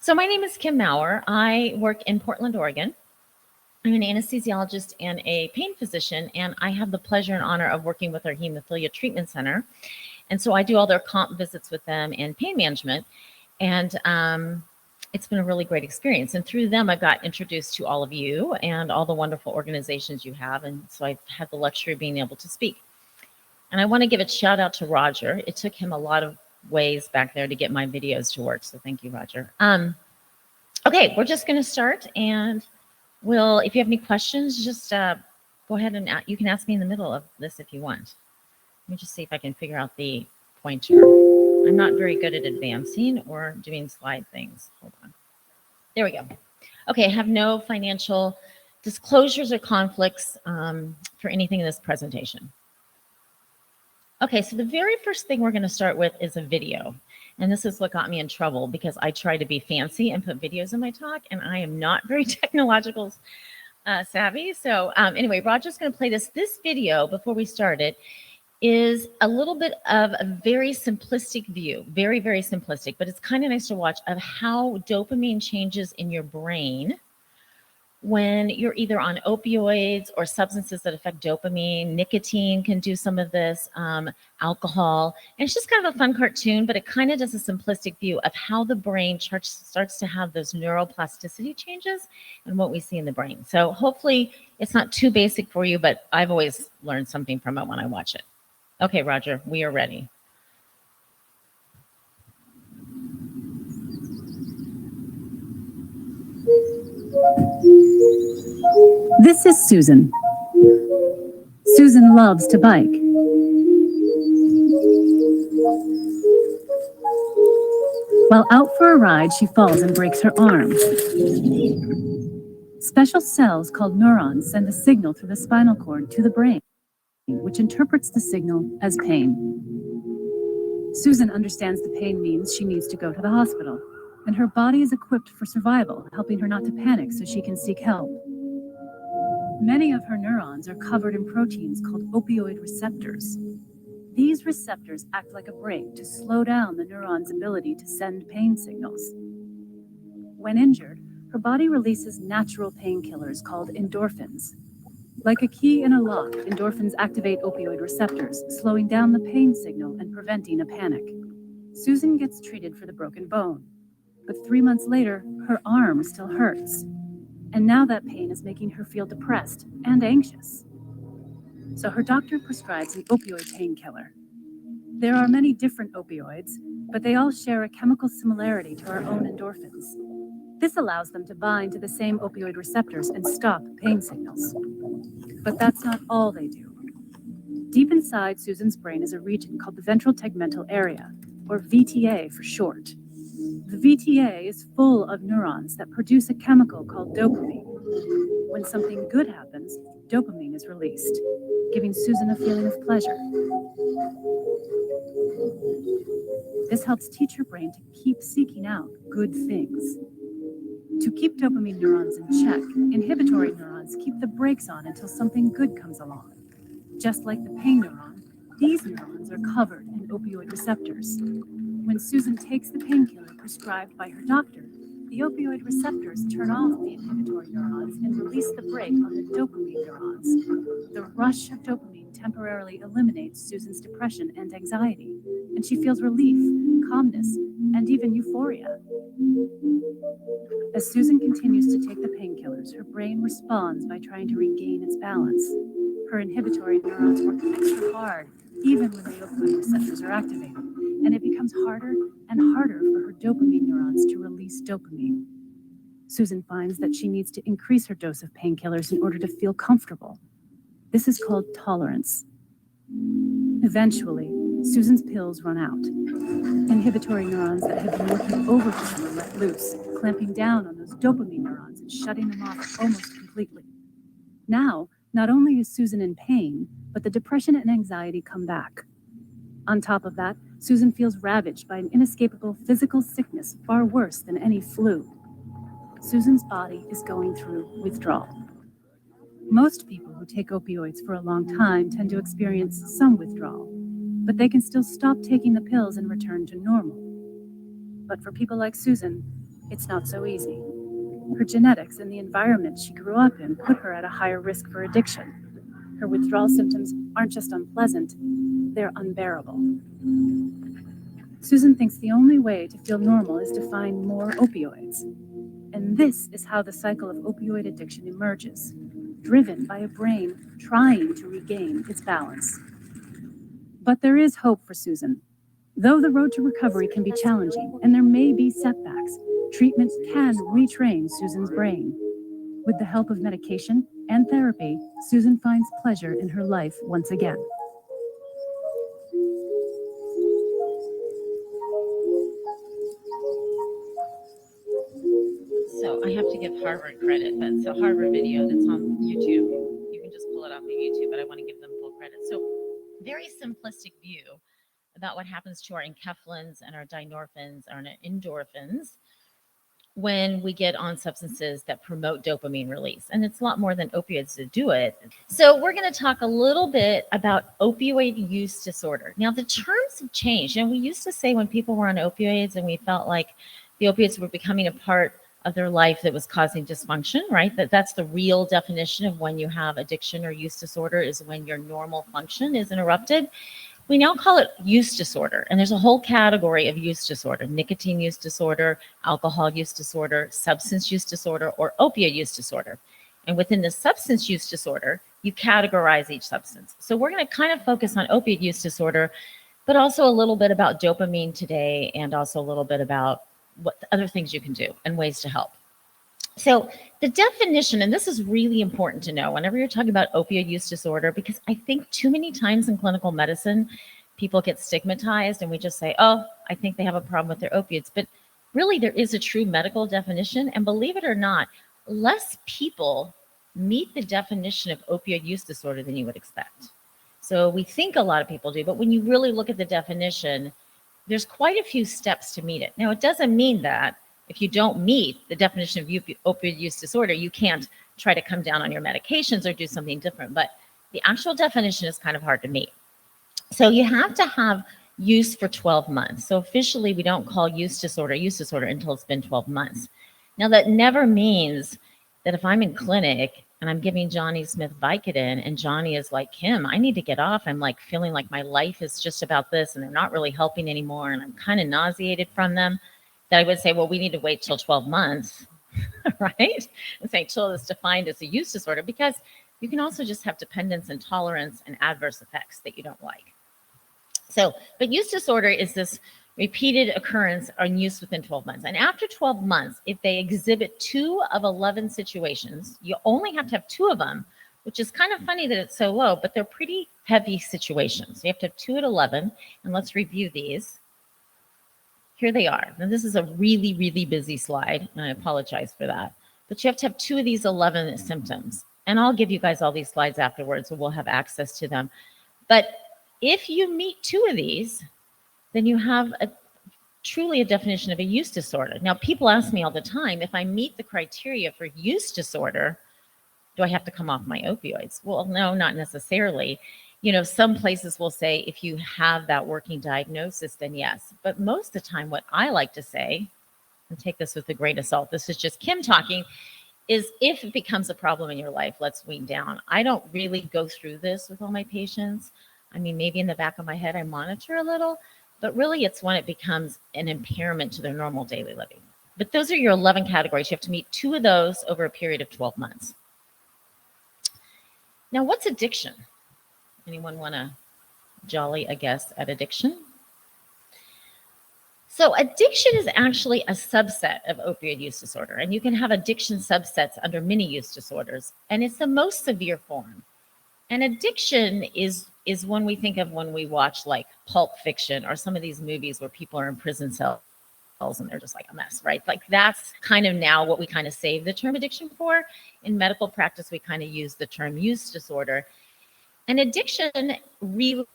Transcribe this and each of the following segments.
So my name is Kim Maurer. I work in Portland, Oregon. I'm an anesthesiologist and a pain physician, and I have the pleasure and honor of working with our Hemophilia Treatment Center. And so I do all their comp visits with them and pain management. And it's been a really great experience. And through them, I've got introduced to all of you and all the wonderful organizations you have. And so I've had the luxury of being able to speak. And I want to give a shout out to Roger. It took him a lot of ways back there to get my videos to work. So thank you, Roger. Okay, we're just going to start, and if you have any questions, just go ahead and you can ask me in the middle of this if you want. Let me just see if I can figure out the pointer. I'm not very good at advancing or doing slide things. Hold on. There we go. Okay, I have no financial disclosures or conflicts for anything in this presentation. Okay, so the very first thing we're going to start with is a video. And this is what got me in trouble because I try to be fancy and put videos in my talk, and I am not very technological savvy. So anyway, Roger's going to play this. This video, before we start it, is a little bit of a very simplistic view, very, very simplistic, but it's kind of nice to watch of how dopamine changes in your brain when you're either on opioids or substances that affect dopamine. Nicotine can do some of this, alcohol. And it's just kind of a fun cartoon, but it kind of does a simplistic view of how the brain starts to have those neuroplasticity changes and what we see in the brain. So hopefully it's not too basic for you, but I've always learned something from it when I watch it. Okay, Roger, we are ready. This is Susan. Susan loves to bike. While out for a ride, she falls and breaks her arm. Special cells called neurons send a signal through the spinal cord to the brain, which interprets the signal as pain. Susan understands the pain means she needs to go to the hospital, and her body is equipped for survival, helping her not to panic so she can seek help. Many of her neurons are covered in proteins called opioid receptors. These receptors act like a brake to slow down the neuron's ability to send pain signals. When injured, her body releases natural painkillers called endorphins. Like a key in a lock, endorphins activate opioid receptors, slowing down the pain signal and preventing a panic. Susan gets treated for the broken bone, but 3 months later, her arm still hurts. And now that pain is making her feel depressed and anxious. So her doctor prescribes an opioid painkiller. There are many different opioids, but they all share a chemical similarity to our own endorphins. This allows them to bind to the same opioid receptors and stop pain signals. But that's not all they do. Deep inside Susan's brain is a region called the ventral tegmental area, or VTA for short. The VTA is full of neurons that produce a chemical called dopamine. When something good happens, dopamine is released, giving Susan a feeling of pleasure. This helps teach her brain to keep seeking out good things. To keep dopamine neurons in check, inhibitory neurons keep the brakes on until something good comes along. Just like the pain neuron, these neurons are covered in opioid receptors. When Susan takes the painkiller prescribed by her doctor, the opioid receptors turn off the inhibitory neurons and release the brake on the dopamine neurons. The rush of dopamine temporarily eliminates Susan's depression and anxiety, and she feels relief, calmness, and even euphoria. As Susan continues to take the painkillers, her brain responds by trying to regain its balance. Her inhibitory neurons work extra hard, even when the opioid receptors are activated, and it becomes harder and harder for her dopamine neurons to release dopamine. Susan finds that she needs to increase her dose of painkillers in order to feel comfortable. This is called tolerance. Eventually, Susan's pills run out. Inhibitory neurons that have been working overtime are let loose, clamping down on those dopamine neurons and shutting them off almost completely. Now, not only is Susan in pain, but the depression and anxiety come back. On top of that, Susan feels ravaged by an inescapable physical sickness far worse than any flu. Susan's body is going through withdrawal. Most people who take opioids for a long time tend to experience some withdrawal, but they can still stop taking the pills and return to normal. But for people like Susan, It's not so easy. Her genetics and the environment she grew up in put her at a higher risk for addiction. Her withdrawal symptoms aren't just unpleasant, they're unbearable. Susan thinks the only way to feel normal is to find more opioids. And this is how the cycle of opioid addiction emerges, driven by a brain trying to regain its balance. But there is hope for Susan. Though the road to recovery can be challenging and there may be setbacks, treatment can retrain Susan's brain. With the help of medication and therapy, Susan finds pleasure in her life once again. So I have to give Harvard credit. That's a Harvard video that's on YouTube. You can just pull it off of YouTube, but I want to give them full credit. So very simplistic view about what happens to our enkephalins and our dynorphins and our endorphins when we get on substances that promote dopamine release. And it's a lot more than opioids to do it. So we're going to talk a little bit about opioid use disorder. Now, the terms have changed. And we used to say when people were on opioids and we felt like the opiates were becoming a part of their life that was causing dysfunction, right? That's the real definition of when you have addiction or use disorder, is when your normal function is interrupted. We now call it use disorder. And there's a whole category of use disorder: nicotine use disorder, alcohol use disorder, substance use disorder, or opioid use disorder. And within the substance use disorder, you categorize each substance. So we're going to kind of focus on opioid use disorder, but also a little bit about dopamine today, and also a little bit about what other things you can do and ways to help. So the definition, and this is really important to know whenever you're talking about opioid use disorder, because I think too many times in clinical medicine, people get stigmatized and we just say, oh, I think they have a problem with their opiates. But really, there is a true medical definition. And believe it or not, less people meet the definition of opioid use disorder than you would expect. So we think a lot of people do, but when you really look at the definition, there's quite a few steps to meet it. Now, it doesn't mean that if you don't meet the definition of opioid use disorder, you can't try to come down on your medications or do something different. But the actual definition is kind of hard to meet. So you have to have use for 12 months. So officially, we don't call use disorder until it's been 12 months. Now, that never means that if I'm in clinic and I'm giving Johnny Smith Vicodin and Johnny is like, Kim, I need to get off. I'm like feeling like my life is just about this and they're not really helping anymore and I'm kind of nauseated from them, that I would say, well, we need to wait till 12 months, right? And say till it's defined as a use disorder, because you can also just have dependence and tolerance and adverse effects that you don't like. So, but use disorder is this repeated occurrence or use within 12 months. And after 12 months, if they exhibit 2 of 11 situations, you only have to have 2 of them, which is kind of funny that it's so low, but they're pretty heavy situations. So you have to have 2 at 11, and let's review these. Here they are. Now, this is a really, really busy slide, and I apologize for that. But you have to have 2 of these 11 symptoms. And I'll give you guys all these slides afterwards, so we'll have access to them. But if you meet 2 of these, then you have truly a definition of a use disorder. Now, people ask me all the time, if I meet the criteria for use disorder, do I have to come off my opioids? Well, no, not necessarily. You know, some places will say if you have that working diagnosis, then yes. But most of the time, what I like to say, and take this with a grain of salt, this is just Kim talking, is if it becomes a problem in your life, let's wean down. I don't really go through this with all my patients. I mean, maybe in the back of my head, I monitor a little, but really it's when it becomes an impairment to their normal daily living. But those are your 11 categories. You have to meet 2 of those over a period of 12 months. Now, what's addiction? Anyone want to jolly a guess at addiction? So addiction is actually a subset of opioid use disorder, and you can have addiction subsets under many use disorders, and it's the most severe form. And addiction is when we think of when we watch like Pulp Fiction or some of these movies where people are in prison cells and they're just like a mess, right? Like that's kind of now what we kind of save the term addiction for. In medical practice, we kind of use the term use disorder. And addiction really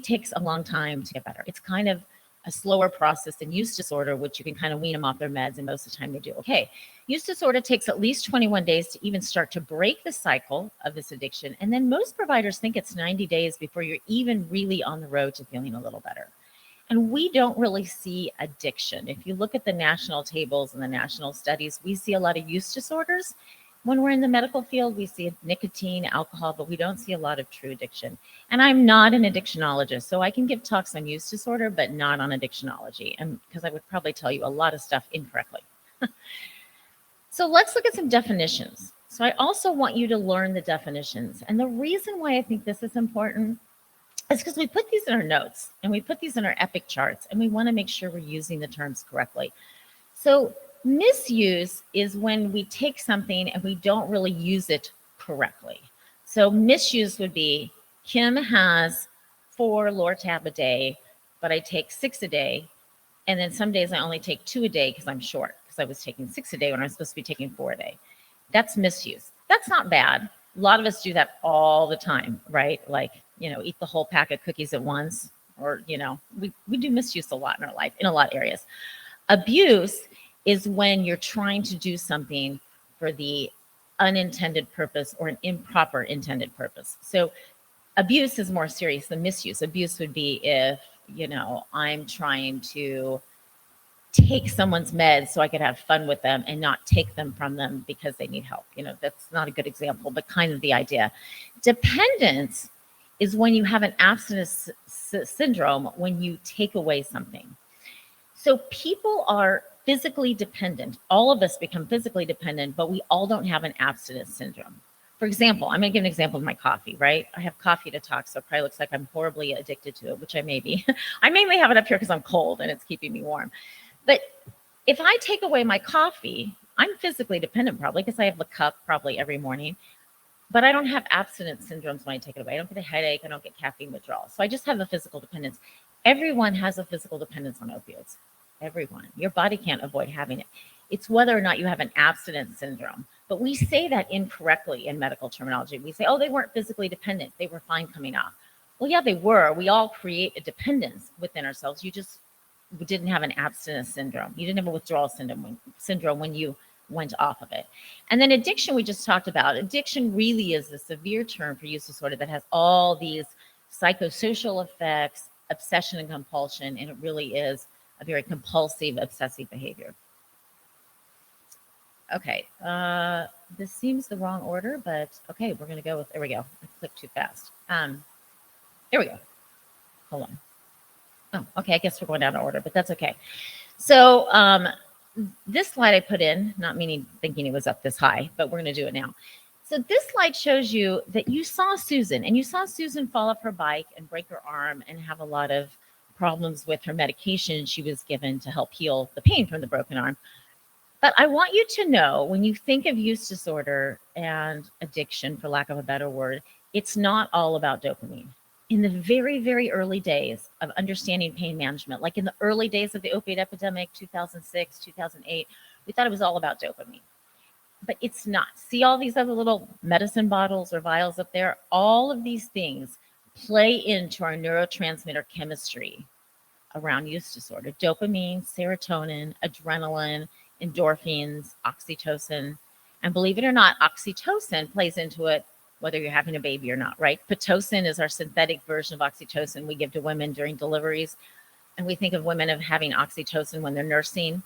takes a long time to get better. It's kind of a slower process than use disorder, which you can kind of wean them off their meds, and most of the time they do okay. Use disorder takes at least 21 days to even start to break the cycle of this addiction. And then most providers think it's 90 days before you're even really on the road to feeling a little better. And we don't really see addiction. If you look at the national tables and the national studies, we see a lot of use disorders. When we're in the medical field, we see nicotine, alcohol, but we don't see a lot of true addiction. And I'm not an addictionologist, so I can give talks on use disorder, but not on addictionology, and because I would probably tell you a lot of stuff incorrectly. So let's look at some definitions. So I also want you to learn the definitions. And the reason why I think this is important is because we put these in our notes and we put these in our EPIC charts, and we want to make sure we're using the terms correctly. So misuse is when we take something and we don't really use it correctly. So misuse would be Kim has 4 Lortab a day, but I take 6 a day. And then some days I only take 2 a day because I'm short, because I was taking 6 a day when I'm supposed to be taking 4 a day. That's misuse. That's not bad. A lot of us do that all the time, right? Like, eat the whole pack of cookies at once, or, we do misuse a lot in our life in a lot of areas. Abuse is when you're trying to do something for the unintended purpose or an improper intended purpose. So abuse is more serious than misuse. Abuse would be if, I'm trying to take someone's meds so I could have fun with them and not take them from them because they need help. That's not a good example, but kind of the idea. Dependence is when you have an abstinence syndrome, when you take away something. So people are physically dependent. All of us become physically dependent, but we all don't have an abstinence syndrome. For example, I'm going to give an example of my coffee, right? I have coffee to talk, so it probably looks like I'm horribly addicted to it, which I may be. I mainly have it up here because I'm cold and it's keeping me warm. But if I take away my coffee, I'm physically dependent probably because I have the cup probably every morning, but I don't have abstinence syndromes when I take it away. I don't get a headache. I don't get caffeine withdrawal. So I just have a physical dependence. Everyone has a physical dependence on opioids. Everyone. Your body can't avoid having it. It's whether or not you have an abstinence syndrome. But we say that incorrectly in medical terminology. We say, oh, they weren't physically dependent. They were fine coming off. Well, yeah, they were. We all create a dependence within ourselves. You just didn't have an abstinence syndrome. You didn't have a withdrawal syndrome when you went off of it. And then addiction, we just talked about. Addiction really is a severe term for use disorder that has all these psychosocial effects, obsession and compulsion, and it really is a very compulsive, obsessive behavior. Okay, this seems the wrong order, but okay, we're gonna go with, there we go. I clicked too fast. There we go. Hold on. Oh, okay, I guess we're going out of order, but that's okay. So this slide I put in, not thinking it was up this high, but we're gonna do it now. So this slide shows you that you saw Susan, and you saw Susan fall off her bike and break her arm and have a lot of problems with her medication she was given to help heal the pain from the broken arm. But I want you to know, when you think of use disorder and addiction, for lack of a better word, it's not all about dopamine. In the very, very early days of understanding pain management, like in the early days of the opiate epidemic, 2006, 2008, we thought it was all about dopamine. But it's not. See all these other little medicine bottles or vials up there? All of these things play into our neurotransmitter chemistry around use disorder. Dopamine, serotonin, adrenaline, endorphins, oxytocin. And believe it or not, oxytocin plays into it whether you're having a baby or not, right? Pitocin is our synthetic version of oxytocin we give to women during deliveries. And we think of women of having oxytocin when they're nursing,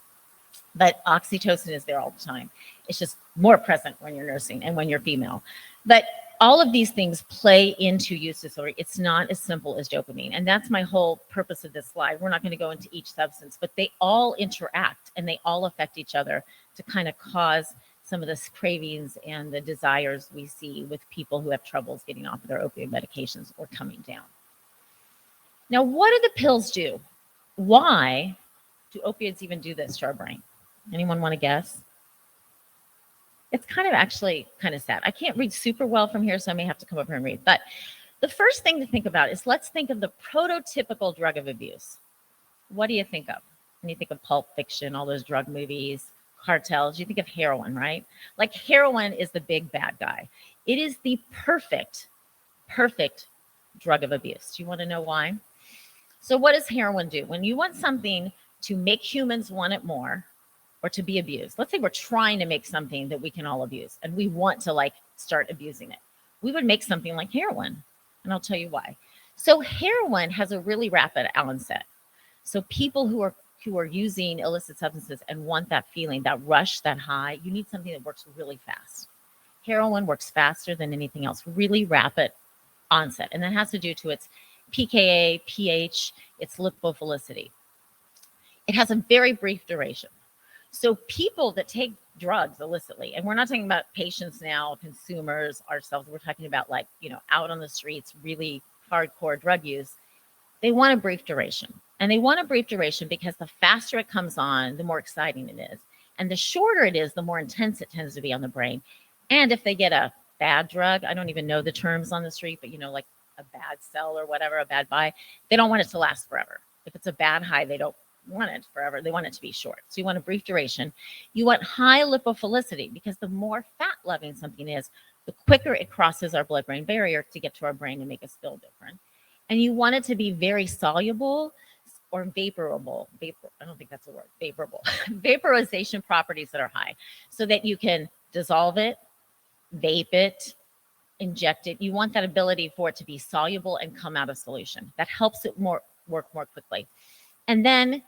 but oxytocin is there all the time. It's just more present when you're nursing and when you're female. But all of these things play into use disorder. It's not as simple as dopamine. And that's my whole purpose of this slide. We're not going to go into each substance, but they all interact and they all affect each other to kind of cause some of the cravings and the desires we see with people who have troubles getting off of their opioid medications or coming down. Now, what do the pills do? Why do opioids even do this to our brain? Anyone want to guess? It's kind of actually kind of sad. I can't read super well from here, so I may have to come up here and read. But the first thing to think about is, let's think of the prototypical drug of abuse. What do you think of when you think of Pulp Fiction, all those drug movies, cartels? You think of heroin, right? Like heroin is the big bad guy. It is the perfect drug of abuse. Do you want to know why? So what does heroin do? When you want something to make humans want it more, or to be abused. Let's say we're trying to make something that we can all abuse and we want to start abusing it. We would make something like heroin, and I'll tell you why. So heroin has a really rapid onset. So people who are using illicit substances and want that feeling, that rush, that high, you need something that works really fast. Heroin works faster than anything else, really rapid onset. And that has to do to its pKa, pH, its lipophilicity. It has a very brief duration. So people that take drugs illicitly, and we're not talking about patients now, consumers, ourselves, we're talking about like, out on the streets, really hardcore drug use, they want a brief duration. And they want a brief duration because the faster it comes on, the more exciting it is. And the shorter it is, the more intense it tends to be on the brain. And if they get a bad drug, I don't even know the terms on the street, but like a bad sell or whatever, a bad buy, they don't want it to last forever. If it's a bad high, they don't want it forever. They want it to be short. So you want a brief duration. You want high lipophilicity because the more fat loving something is, the quicker it crosses our blood-brain barrier to get to our brain and make us feel different. And you want it to be very soluble or vaporable. I don't think that's a word. Vaporable. Vaporization properties that are high so that you can dissolve it, vape it, inject it. You want that ability for it to be soluble and come out of solution. That helps it work more quickly. And then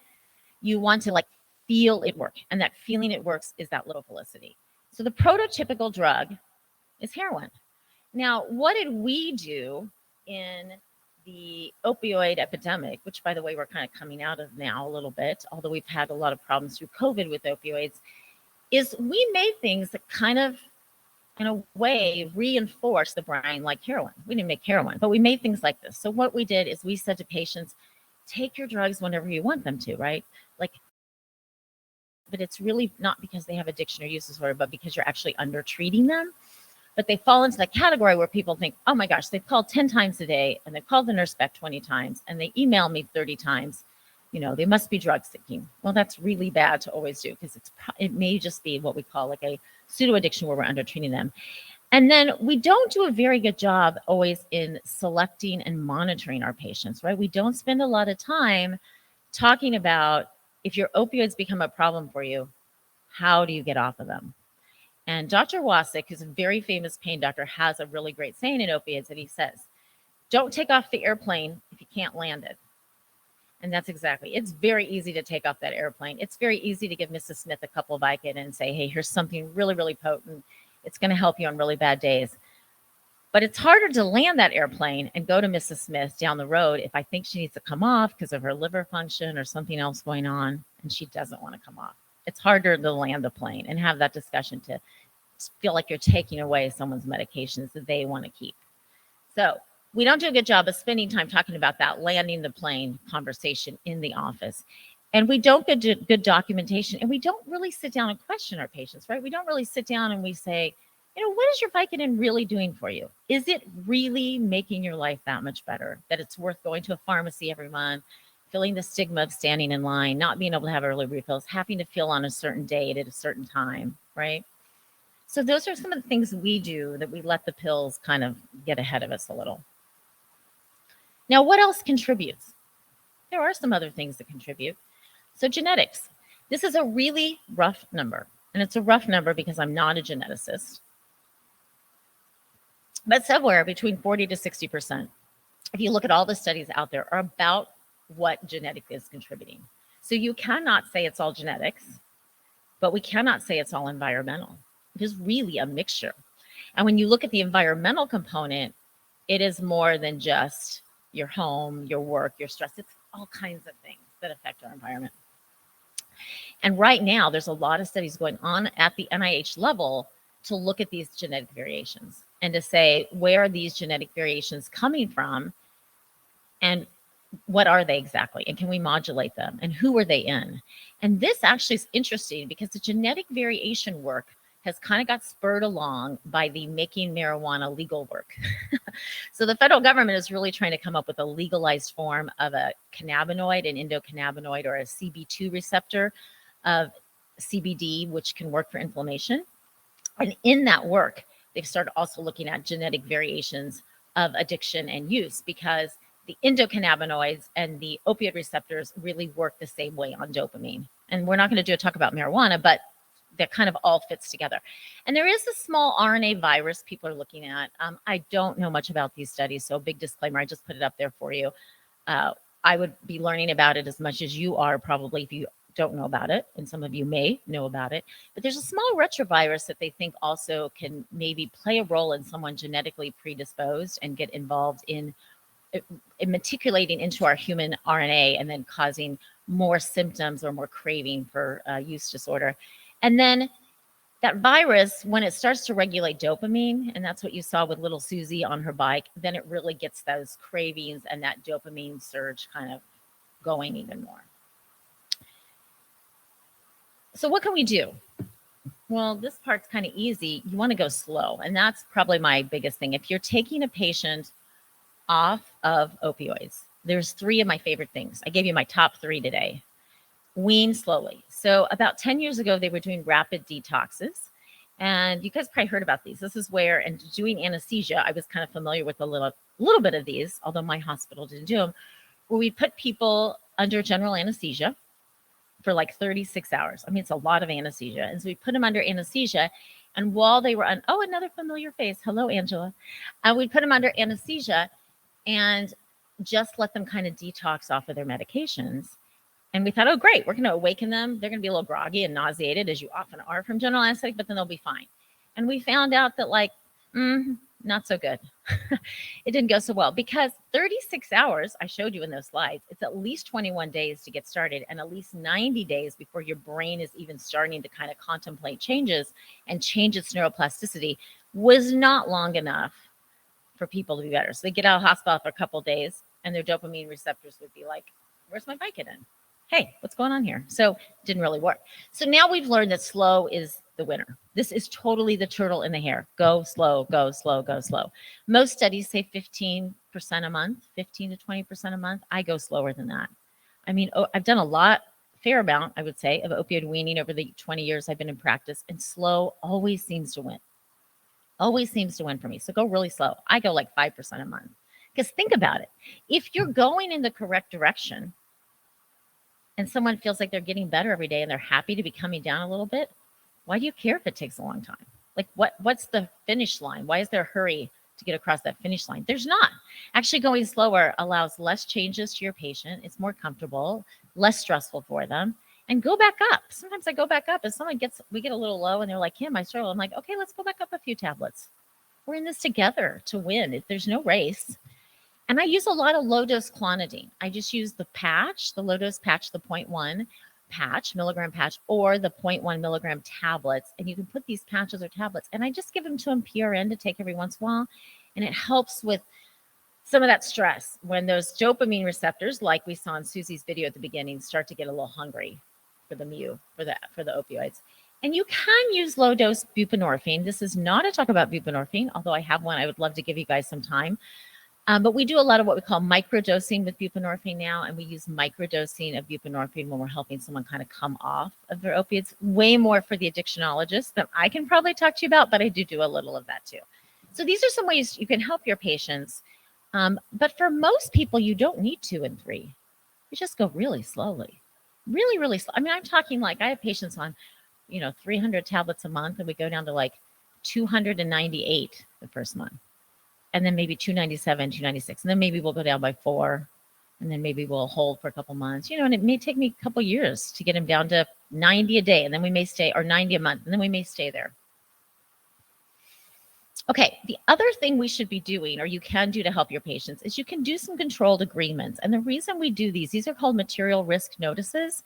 you want to feel it work. And that feeling it works is that lipophilicity. So the prototypical drug is heroin. Now, what did we do in the opioid epidemic, which by the way, we're kind of coming out of now a little bit, although we've had a lot of problems through COVID with opioids, is we made things that kind of, in a way, reinforce the brain like heroin. We didn't make heroin, but we made things like this. So what we did is we said to patients, take your drugs whenever you want them to, right? But it's really not because they have addiction or use disorder, but because you're actually under treating them. But they fall into that category where people think, oh my gosh, they've called 10 times a day and they've called the nurse back 20 times and they email me 30 times. They must be drug seeking. Well, that's really bad to always do because it may just be what we call a pseudo addiction where we're under treating them. And then we don't do a very good job always in selecting and monitoring our patients, right? We don't spend a lot of time talking about if your opioids become a problem for you, how do you get off of them? And Dr. Wasik, who's a very famous pain doctor, has a really great saying in opiates that he says, don't take off the airplane if you can't land it. And that's exactly, it's very easy to take off that airplane. It's very easy to give Mrs. Smith a couple of Vicodin and say, hey, here's something really, really potent. It's going to help you on really bad days. But it's harder to land that airplane and go to Mrs. Smith down the road if I think she needs to come off because of her liver function or something else going on and she doesn't want to come off. It's harder to land the plane and have that discussion to feel like you're taking away someone's medications that they want to keep. So we don't do a good job of spending time talking about that landing the plane conversation in the office. And we don't get good documentation, and we don't really sit down and question our patients, right? We don't really sit down and we say, what is your Vicodin really doing for you? Is it really making your life that much better, that it's worth going to a pharmacy every month, feeling the stigma of standing in line, not being able to have early refills, having to feel on a certain date at a certain time, right? So those are some of the things we do that we let the pills kind of get ahead of us a little. Now, what else contributes? There are some other things that contribute. So genetics. This is a really rough number, and it's a rough number because I'm not a geneticist. But somewhere between 40 to 60%, if you look at all the studies out there, are about what genetic is contributing. So you cannot say it's all genetics, but we cannot say it's all environmental. It is really a mixture. And when you look at the environmental component, it is more than just your home, your work, your stress. It's all kinds of things that affect our environment. And right now, there's a lot of studies going on at the NIH level to look at these genetic variations and to say, where are these genetic variations coming from? And what are they exactly? And can we modulate them? And who are they in? And this actually is interesting because the genetic variation work has kind of got spurred along by the making marijuana legal work. So the federal government is really trying to come up with a legalized form of a cannabinoid, an endocannabinoid, or a CB2 receptor of CBD, which can work for inflammation. And in that work, they've started also looking at genetic variations of addiction and use because the endocannabinoids and the opioid receptors really work the same way on dopamine. And we're not going to do a talk about marijuana, but that kind of all fits together. And there is a small RNA virus people are looking at. I don't know much about these studies, so big disclaimer, I just put it up there for you. I would be learning about it as much as you are probably if you don't know about it, and some of you may know about it. But there's a small retrovirus that they think also can maybe play a role in someone genetically predisposed and get involved in matriculating into our human RNA and then causing more symptoms or more craving for use disorder. And then that virus, when it starts to regulate dopamine, and that's what you saw with little Susie on her bike, then it really gets those cravings and that dopamine surge kind of going even more. So what can we do? Well, this part's kind of easy. You want to go slow. And that's probably my biggest thing. If you're taking a patient off of opioids, there's 3 of my favorite things. I gave you my top 3 today. Wean slowly. So about 10 years ago, they were doing rapid detoxes. And you guys probably heard about these. This is where, and doing anesthesia, I was kind of familiar with a little bit of these, although my hospital didn't do them, where we put people under general anesthesia for like 36 hours. I mean, it's a lot of anesthesia. And so we put them under anesthesia. And while they were oh, another familiar face. Hello, Angela. We'd put them under anesthesia and just let them kind of detox off of their medications. And we thought, oh, great, we're going to awaken them. They're going to be a little groggy and nauseated, as you often are from general anesthetic, but then they'll be fine. And we found out that, like, not so good. It didn't go so well because 36 hours, I showed you in those slides, it's at least 21 days to get started and at least 90 days before your brain is even starting to kind of contemplate changes and change its neuroplasticity, was not long enough for people to be better. So they get out of the hospital for a couple of days and their dopamine receptors would be like, where's my Vicodin? Hey, what's going on here? So it didn't really work. So now we've learned that slow is the winner. This is totally the turtle in the hair. Go slow, go slow, go slow. Most studies say 15% a month, 15 to 20% a month. I go slower than that. I mean, I've done a fair amount, I would say, of opioid weaning over the 20 years I've been in practice, and slow always seems to win. Always seems to win for me. So go really slow. I go like 5% a month. Because think about it. If you're going in the correct direction and someone feels like they're getting better every day and they're happy to be coming down a little bit, why do you care if it takes a long time? Like what's the finish line? Why is there a hurry to get across that finish line? There's not. Actually, going slower allows less changes to your patient. It's more comfortable, less stressful for them. And go back up. Sometimes I go back up as we get a little low and they're like, Kim, I struggle. I'm like, okay, let's go back up a few tablets. We're in this together to win. There's no race. And I use a lot of low-dose clonidine. I just use the patch, the low-dose patch, the 0.1 milligram patch, or the 0.1 milligram tablets. And you can put these patches or tablets. And I just give them to them PRN to take every once in a while. And it helps with some of that stress when those dopamine receptors, like we saw in Susie's video at the beginning, start to get a little hungry for the for the opioids. And you can use low-dose buprenorphine. This is not a talk about buprenorphine, although I have one I would love to give you guys some time. But we do a lot of what we call microdosing with buprenorphine now, and we use microdosing of buprenorphine when we're helping someone kind of come off of their opiates. Way more for the addictionologist than I can probably talk to you about, but I do a little of that too. So these are some ways you can help your patients. But for most people, you don't need 2 and 3. You just go really slowly, really, really slow. I mean, I'm talking like I have patients on, 300 tablets a month, and we go down to like 298 the first month. And then maybe 297, 296. And then maybe we'll go down by 4. And then maybe we'll hold for a couple months, and it may take me a couple years to get them down to 90 a day. And then we may stay, or 90 a month. And then we may stay there. Okay. The other thing we should be doing, or you can do to help your patients, is you can do some controlled agreements. And the reason we do these are called material risk notices.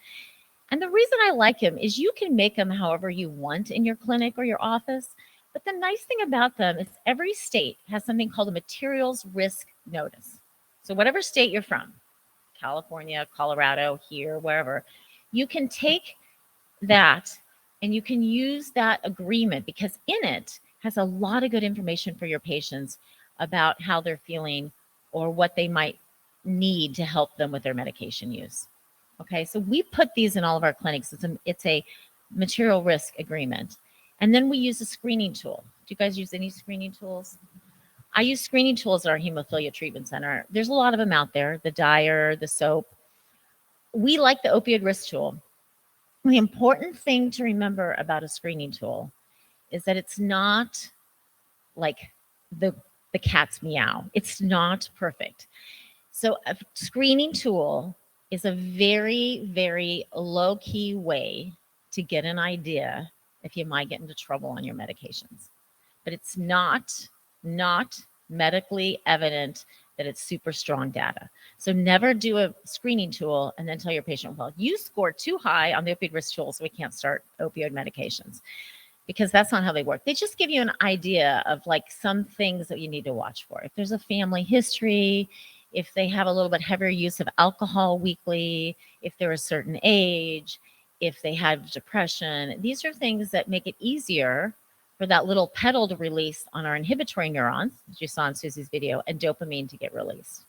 And the reason I like them is you can make them however you want in your clinic or your office. But the nice thing about them is every state has something called a materials risk notice. So whatever state you're from, California, Colorado, here, wherever, you can take that and you can use that agreement because in it has a lot of good information for your patients about how they're feeling or what they might need to help them with their medication use. Okay, so we put these in all of our clinics. It's a material risk agreement. And then we use a screening tool. Do you guys use any screening tools? I use screening tools at our hemophilia treatment center. There's a lot of them out there, the Dyer, the SOAP. We like the opioid risk tool. The important thing to remember about a screening tool is that it's not like the cat's meow. It's not perfect. So a screening tool is a very, very low key way to get an idea if you might get into trouble on your medications. But it's not medically evident that it's super strong data. So never do a screening tool and then tell your patient, well, you scored too high on the opioid risk tool, so we can't start opioid medications, because that's not how they work. They just give you an idea of like some things that you need to watch for. If there's a family history, if they have a little bit heavier use of alcohol weekly, if they're a certain age, if they have depression, these are things that make it easier for that little pedal to release on our inhibitory neurons, as you saw in Susie's video, and dopamine to get released.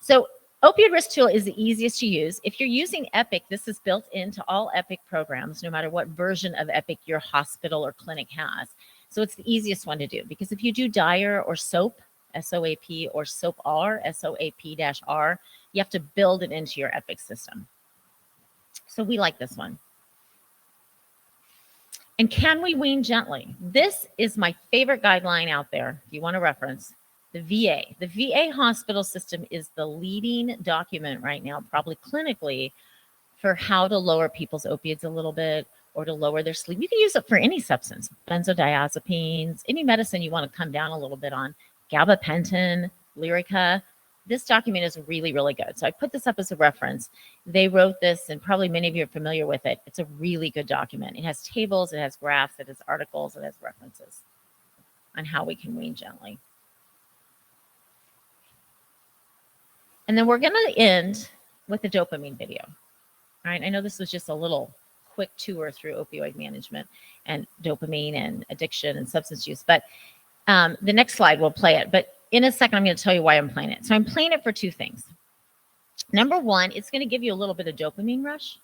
So opioid risk tool is the easiest to use. If you're using Epic, this is built into all Epic programs, no matter what version of Epic your hospital or clinic has. So it's the easiest one to do, because if you do Dire or SOAP, SOAP, or SOAP-R, SOAP-R, you have to build it into your Epic system. So we like this one. And can we wean gently? This is my favorite guideline out there, if you want to reference. The VA. The VA hospital system is the leading document right now, probably clinically, for how to lower people's opiates a little bit or to lower their sleep. You can use it for any substance, benzodiazepines, any medicine you want to come down a little bit on, gabapentin, Lyrica. This document is really, really good. So I put this up as a reference. They wrote this, and probably many of you are familiar with it. It's a really good document. It has tables, it has graphs, it has articles, it has references on how we can wean gently. And then we're going to end with a dopamine video. All right. I know this was just a little quick tour through opioid management and dopamine and addiction and substance use, but the next slide will play it. But in a second, I'm going to tell you why I'm playing it. So I'm playing it for two things. Number one, it's going to give you a little bit of dopamine rush.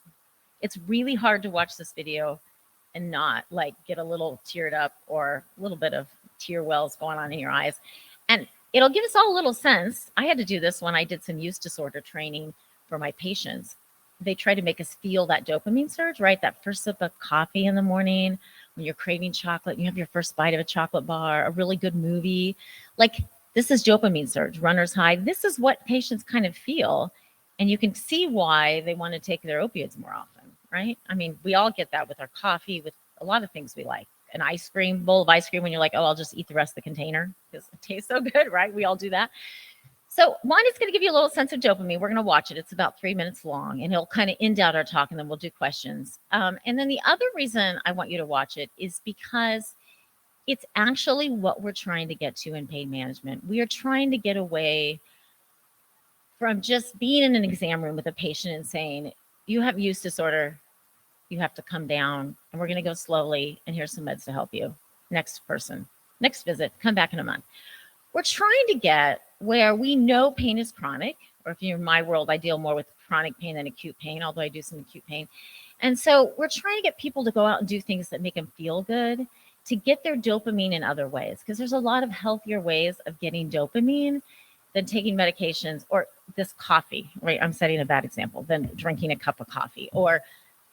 It's really hard to watch this video and not like get a little teared up or a little bit of tear wells going on in your eyes. And it'll give us all a little sense. I had to do this when I did some use disorder training for my patients. They try to make us feel that dopamine surge, right? That first sip of coffee in the morning when you're craving chocolate, you have your first bite of a chocolate bar, a really good movie. Like, this is dopamine surge, runner's high. This is what patients kind of feel. And you can see why they want to take their opiates more often, right? I mean, we all get that with our coffee, with a lot of things we like. An ice cream, bowl of ice cream, when you're like, oh, I'll just eat the rest of the container because it tastes so good, right? We all do that. So one is going to give you a little sense of dopamine. We're going to watch it. It's about 3 minutes long, and it'll kind of end out our talk, and then we'll do questions. And then the other reason I want you to watch it is because it's actually what we're trying to get to in pain management. We are trying to get away from just being in an exam room with a patient and saying, you have use disorder, you have to come down, and we're going to go slowly, and here's some meds to help you. Next person, next visit, come back in a month. We're trying to get where we know pain is chronic, or if you're in my world, I deal more with chronic pain than acute pain, although I do some acute pain. And so we're trying to get people to go out and do things that make them feel good, to get their dopamine in other ways, because there's a lot of healthier ways of getting dopamine than taking medications or this coffee, right? I'm setting a bad example, than drinking a cup of coffee, or,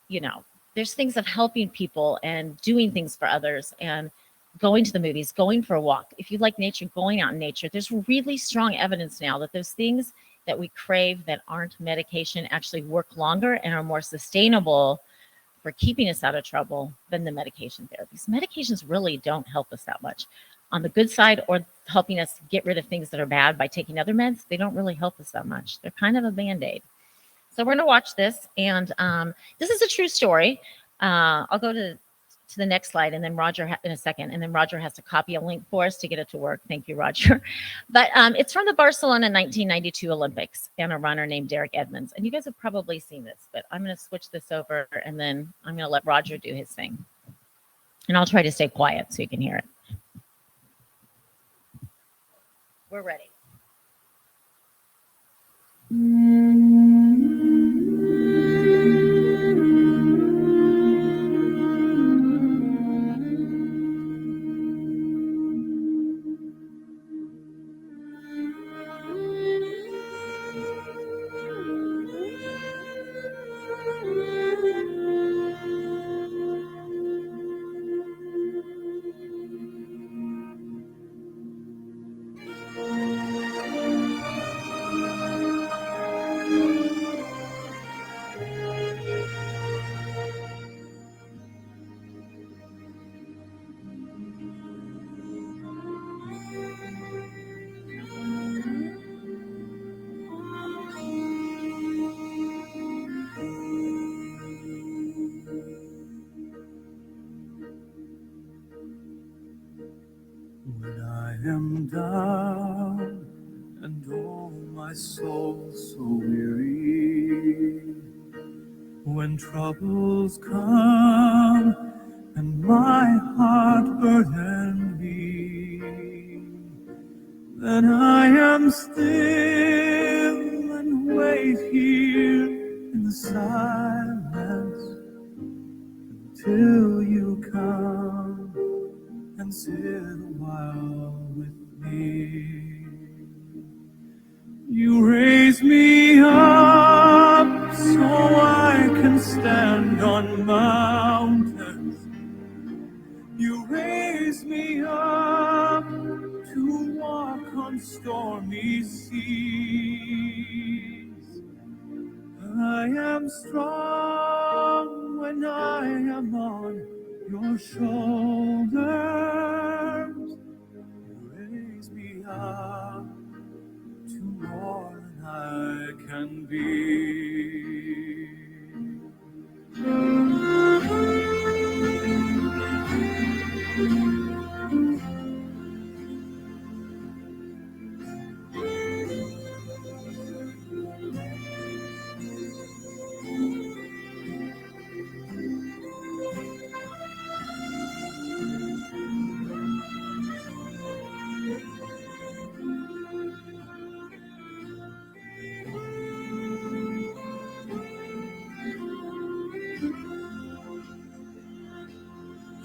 you know, there's things of helping people and doing things for others and going to the movies, going for a walk. If you like nature, going out in nature. There's really strong evidence now that those things that we crave that aren't medication actually work longer and are more sustainable for keeping us out of trouble than the medication therapies. Medications really don't help us that much. On the good side, or helping us get rid of things that are bad by taking other meds, they don't really help us that much. They're kind of a Band-Aid. So we're going to watch this, and this is a true story. I'll go to the next slide, and then Roger in a second, and then Roger has to copy a link for us to get it to work. Thank you, Roger. But it's from the Barcelona 1992 Olympics and a runner named Derek Edmonds. And you guys have probably seen this, but I'm going to switch this over, and then I'm going to let Roger do his thing. And I'll try to stay quiet so you can hear it. We're ready. am down and oh my soul so weary. When troubles come and my heart burden me, then I am still and wait here in the silence till you come and sit a while with me. You raise me up so I can stand on mountains. You raise me up to walk on stormy seas. I am strong when I am on your shoulders. You raise me up to more than I can be.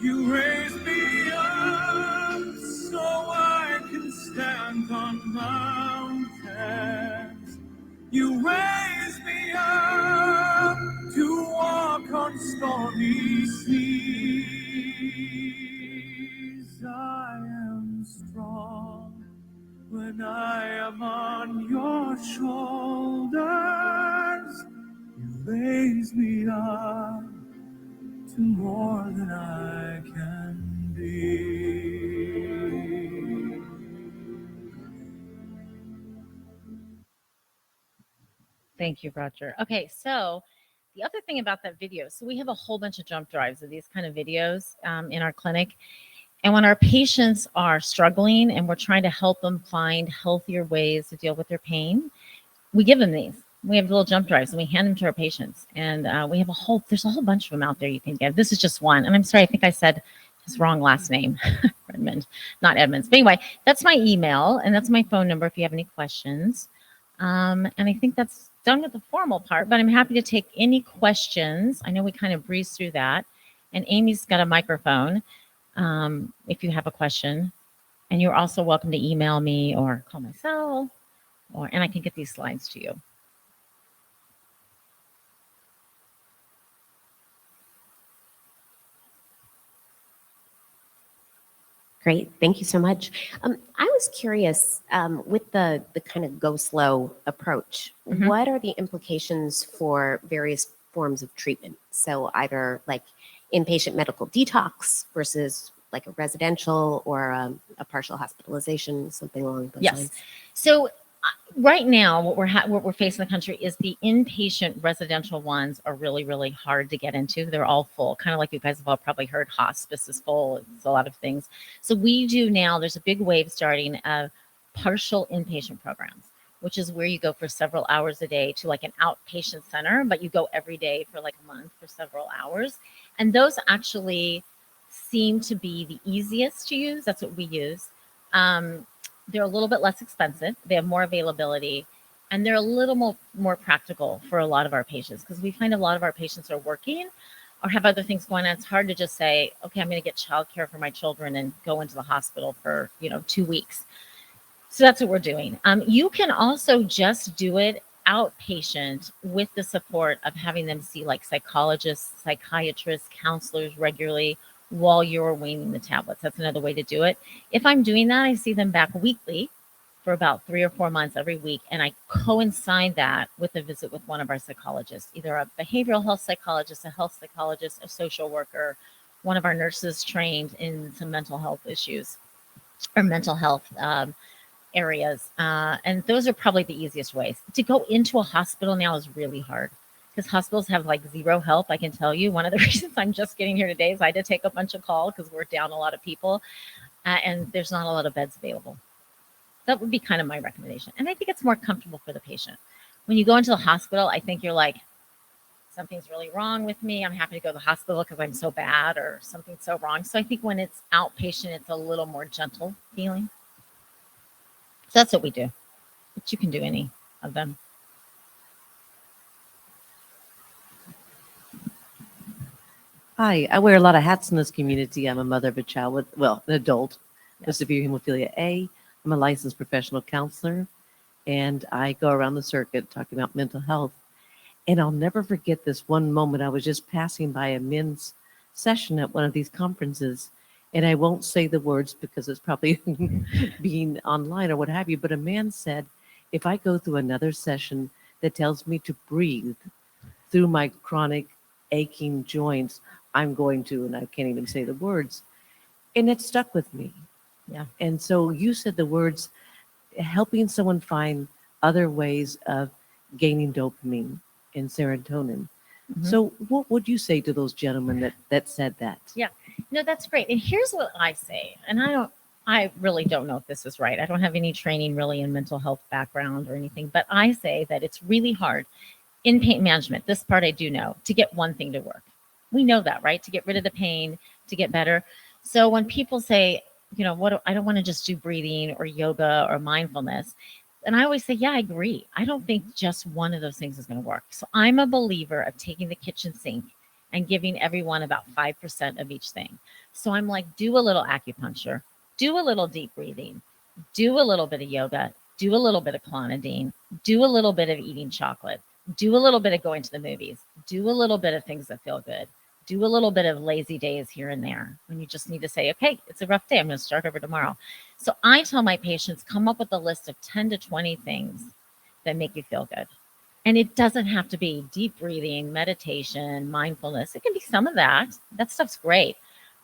You raise me up so I can stand on mountains. You raise me up to walk on stormy seas. I am strong when I am on your shoulders. You raise me up to more than I can be. Thank you, Roger. Okay, so the other thing about that video, so we have a whole bunch of jump drives of these kind of videos in our clinic. And when our patients are struggling and we're trying to help them find healthier ways to deal with their pain, we give them these. We have little jump drives and we hand them to our patients. And we have there's a whole bunch of them out there you can get. This is just one. And I'm sorry, I think I said his wrong last name, Redmond, not Edmonds. But anyway, that's my email and that's my phone number if you have any questions. And I think that's done with the formal part, but I'm happy to take any questions. I know we kind of breezed through that. And Amy's got a microphone if you have a question. And you're also welcome to email me or call my cell, and I can get these slides to you. Great. Thank you so much. I was curious with the kind of go slow approach, what are the implications for various forms of treatment? So either like inpatient medical detox versus like a residential or a partial hospitalization, something along those lines. So right now, what we're facing in the country is the inpatient residential ones are really, really hard to get into. They're all full, kind of like you guys have all probably heard. Hospice is full. It's a lot of things. So we do now. There's a big wave starting of partial inpatient programs, which is where you go for several hours a day to like an outpatient center, but you go every day for like a month for several hours, and those actually seem to be the easiest to use. That's what we use. They're a little bit less expensive. They have more availability, and they're a little more practical for a lot of our patients because we find a lot of our patients are working or have other things going on. It's hard to just say, okay, I'm going to get childcare for my children and go into the hospital for 2 weeks. So that's what we're doing. You can also just do it outpatient with the support of having them see like psychologists, psychiatrists, counselors regularly while you're weaning the tablets. That's another way to do it. If I'm doing that, I see them back weekly for about 3 or 4 months every week. And I coincide that with a visit with one of our psychologists, either a behavioral health psychologist, a social worker, one of our nurses trained in some mental health issues or mental health areas. And those are probably the easiest ways. To go into a hospital now is really hard because hospitals have like zero help. I can tell you one of the reasons I'm just getting here today is I had to take a bunch of calls because we're down a lot of people. and there's not a lot of beds available. That would be kind of my recommendation. And I think it's more comfortable for the patient. When you go into the hospital, I think you're like, something's really wrong with me. I'm happy to go to the hospital because I'm so bad or something's so wrong. So I think when it's outpatient, it's a little more gentle feeling. So that's what we do. But you can do any of them. Hi, I wear a lot of hats in this community. I'm a mother of a child with, well, an adult with Yes. severe hemophilia A. I'm a licensed professional counselor, and I go around the circuit talking about mental health. And I'll never forget this one moment. I was just passing by a men's session at one of these conferences, and I won't say the words because it's probably being online or what have you, but a man said, if I go through another session that tells me to breathe through my chronic aching joints, I'm going to, and I can't even say the words. And it stuck with me. Yeah. And so you said the words, helping someone find other ways of gaining dopamine and serotonin. Mhm. So what would you say to those gentlemen that said that? Yeah. No, that's great. And here's what I say. And I really don't know if this is right. I don't have any training really in mental health background or anything, but I say that it's really hard in pain management. This part I do know, to get one thing to work. We know that, right? To get rid of the pain, to get better. So when people say, I don't want to just do breathing or yoga or mindfulness. And I always say, yeah, I agree. I don't think just one of those things is going to work. So I'm a believer of taking the kitchen sink and giving everyone about 5% of each thing. So I'm like, do a little acupuncture, do a little deep breathing, do a little bit of yoga, do a little bit of clonidine, do a little bit of eating chocolate, do a little bit of going to the movies, do a little bit of things that feel good, do a little bit of lazy days here and there when you just need to say, okay, it's a rough day. I'm going to start over tomorrow. So I tell my patients, come up with a list of 10 to 20 things that make you feel good. And it doesn't have to be deep breathing, meditation, mindfulness. It can be some of that. That stuff's great.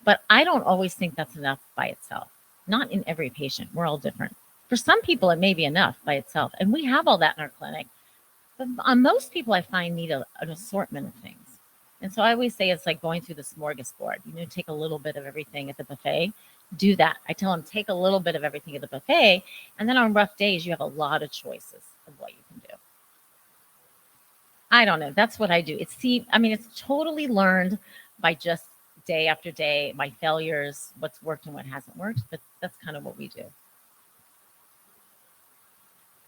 But I don't always think that's enough by itself. Not in every patient. We're all different. For some people, it may be enough by itself. And we have all that in our clinic. But most people I find need an assortment of things. And so I always say it's like going through the smorgasbord. Take a little bit of everything at the buffet. Do that. I tell them, take a little bit of everything at the buffet. And then on rough days, you have a lot of choices of what you can do. I don't know. That's what I do. It's totally learned by just day after day, my failures, what's worked and what hasn't worked. But that's kind of what we do.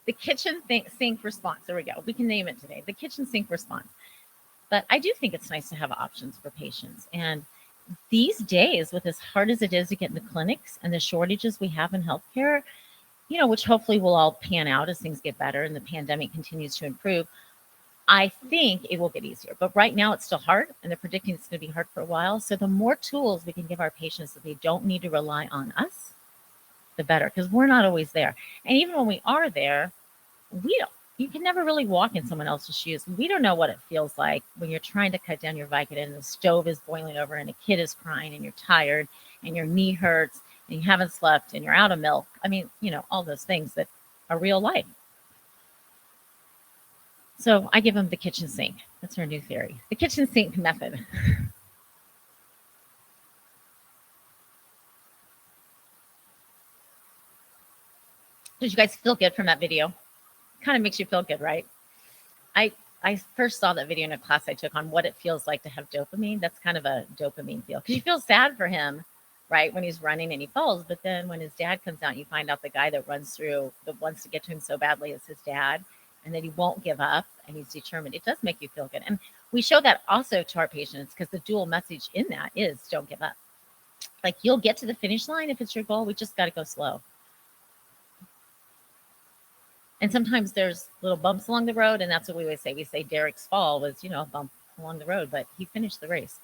The kitchen sink response. There we go. We can name it today. The kitchen sink response. But I do think it's nice to have options for patients. And these days, with as hard as it is to get in the clinics and the shortages we have in healthcare, which hopefully will all pan out as things get better and the pandemic continues to improve, I think it will get easier. But right now it's still hard, and they're predicting it's going to be hard for a while. So the more tools we can give our patients that they don't need to rely on us, the better, because we're not always there. And even when we are there, you can never really walk in someone else's shoes. We don't know what it feels like when you're trying to cut down your Vicodin and the stove is boiling over and a kid is crying and you're tired and your knee hurts and you haven't slept and you're out of milk. All those things that are real life. So I give them the kitchen sink. That's our new theory. The kitchen sink method. Did you guys feel good from that video? Kind of makes you feel good, right? I first saw that video in a class I took on what it feels like to have dopamine. That's kind of a dopamine feel, because you feel sad for him, right, when he's running and he falls. But then when his dad comes out, you find out the guy that runs through, that wants to get to him so badly, is his dad, and that he won't give up and he's determined. It does make you feel good. And we show that also to our patients, because the dual message in that is don't give up. Like, you'll get to the finish line if it's your goal. We just got to go slow. And sometimes there's little bumps along the road, and that's what we always say. We say Derek's fall was, a bump along the road, but he finished the race.